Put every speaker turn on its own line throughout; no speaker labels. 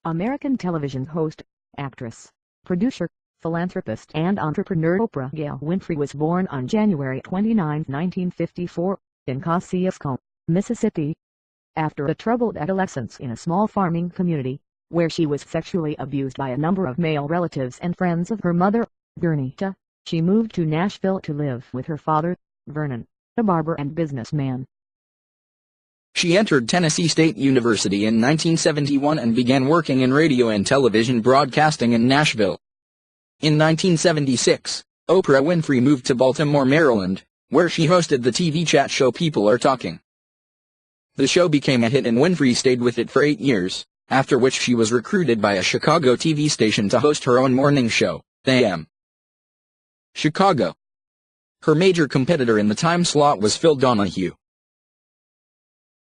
American television host, actress, producer, philanthropist and entrepreneur Oprah Gail Winfrey was born on January 29, 1954, in Kosciuszko, Mississippi. After a troubled adolescence in a small farming community, where she was sexually abused by a number of male relatives and friends of her mother, Gernita, she moved to Nashville to live with her father, Vernon, a barber and businessman.
She entered Tennessee State University in 1971 and began working in radio and television broadcasting in Nashville. In 1976, Oprah Winfrey moved to Baltimore, Maryland, where she hosted the TV chat show People Are Talking. The show became a hit and Winfrey stayed with it for 8 years, after which she was recruited by a Chicago TV station to host her own morning show, The AM. Chicago. Her major competitor in the time slot was Phil Donahue.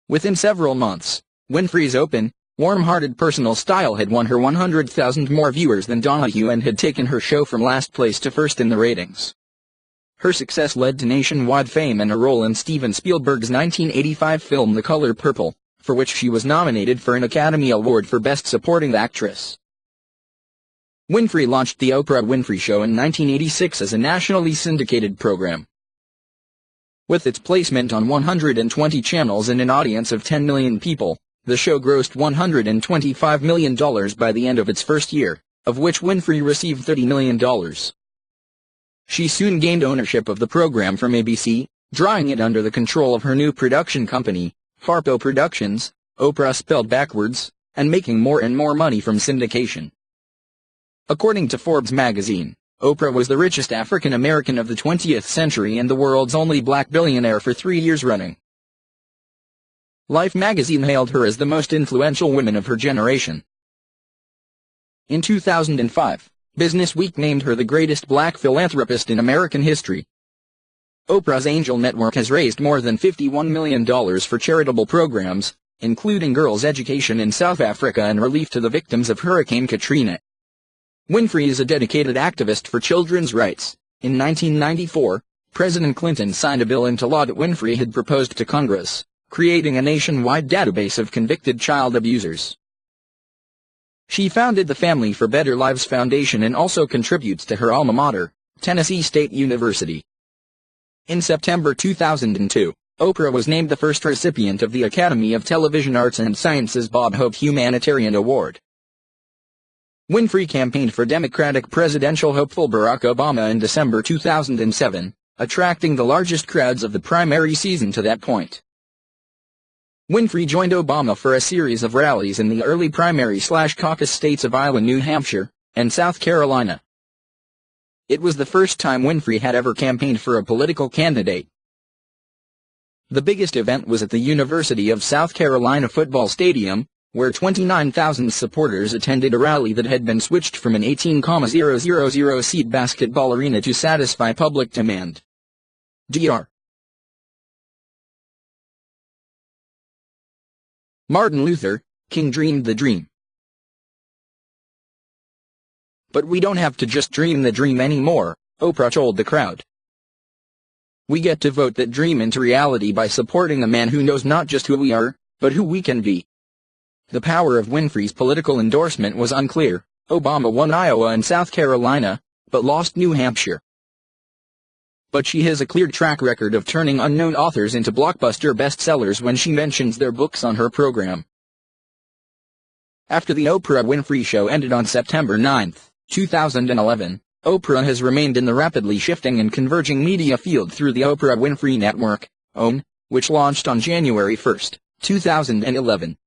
Within several months, Winfrey's open, warm-hearted personal style had won her 100,000 more viewers than Donahue and had taken her show from last place to first in the ratings. Her success led to nationwide fame and a role in Steven Spielberg's 1985 film The Color Purple, for which she was nominated for an Academy Award for Best Supporting Actress. Winfrey launched The Oprah Winfrey Show in 1986 as a nationally syndicated program. With its placement on 120 channels and an audience of 10 million people, the show grossed $125 million by the end of its first year, of which Winfrey received $30 million. She soon gained ownership of the program from ABC, drawing it under the control of her new production company, Harpo Productions, Oprah spelled backwards, and making more and more money from syndication. According to Forbes magazine, Oprah was the richest African American of the 20th century and the world's only black billionaire for 3 years running. Life magazine hailed her as the most influential woman of her generation. In 2005, Businessweek named her the greatest black philanthropist in American history. Oprah's Angel Network has raised more than $51 million for charitable programs, including girls' education in South Africa and relief to the victims of Hurricane Katrina. Winfrey is a dedicated activist for children's rights. In 1994, President Clinton signed a bill into law that Winfrey had proposed to Congress, creating a nationwide database of convicted child abusers. She founded the Family for Better Lives Foundation and also contributes to her alma mater, Tennessee State University. In September 2002, Oprah was named the first recipient of the Academy of Television Arts and Sciences Bob Hope Humanitarian Award. Winfrey campaigned for Democratic presidential hopeful Barack Obama in December 2007, attracting the largest crowds of the primary season to that point. Winfrey joined Obama for a series of rallies in the early primary/caucus states of Iowa, New Hampshire, and South Carolina. It was the first time Winfrey had ever campaigned for a political candidate. The biggest event was at the University of South Carolina football stadium, where 29,000 supporters attended a rally that had been switched from an 18,000-seat basketball arena to satisfy public demand. Dr. Martin Luther King dreamed the dream. But we don't have to just dream the dream anymore, Oprah told the crowd. We get to vote that dream into reality by supporting a man who knows not just who we are, but who we can be. The power of Winfrey's political endorsement was unclear. Obama won Iowa and South Carolina, but lost New Hampshire. But she has a clear track record of turning unknown authors into blockbuster bestsellers when she mentions their books on her program. After the Oprah Winfrey Show ended on September 9, 2011, Oprah has remained in the rapidly shifting and converging media field through the Oprah Winfrey Network, OWN, which launched on January 1, 2011.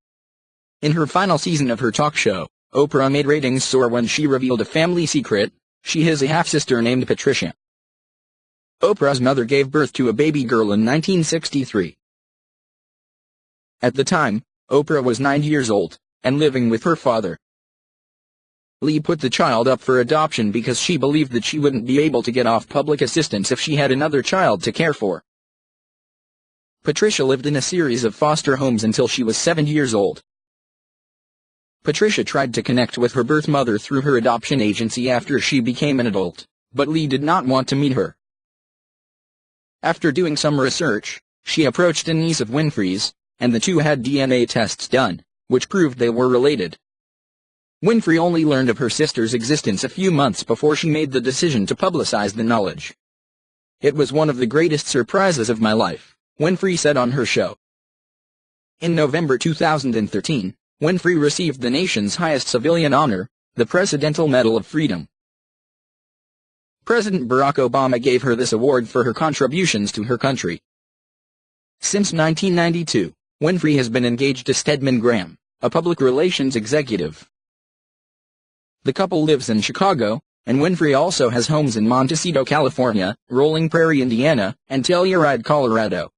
In her final season of her talk show, Oprah made ratings soar when she revealed a family secret: she has a half-sister named Patricia. Oprah's mother gave birth to a baby girl in 1963. At the time, Oprah was 9 years old, and living with her father. Lee put the child up for adoption because she believed that she wouldn't be able to get off public assistance if she had another child to care for. Patricia lived in a series of foster homes until she was 7 years old. Patricia tried to connect with her birth mother through her adoption agency after she became an adult, but Lee did not want to meet her. After doing some research, she approached a niece of Winfrey's, and the two had DNA tests done, which proved they were related. Winfrey only learned of her sister's existence a few months before she made the decision to publicize the knowledge. "It was one of the greatest surprises of my life," Winfrey said on her show. In November 2013, Winfrey received the nation's highest civilian honor, the Presidential Medal of Freedom. President Barack Obama gave her this award for her contributions to her country. Since 1992, Winfrey has been engaged to Stedman Graham, a public relations executive. The couple lives in Chicago, and Winfrey also has homes in Montecito, California, Rolling Prairie, Indiana, and Telluride, Colorado.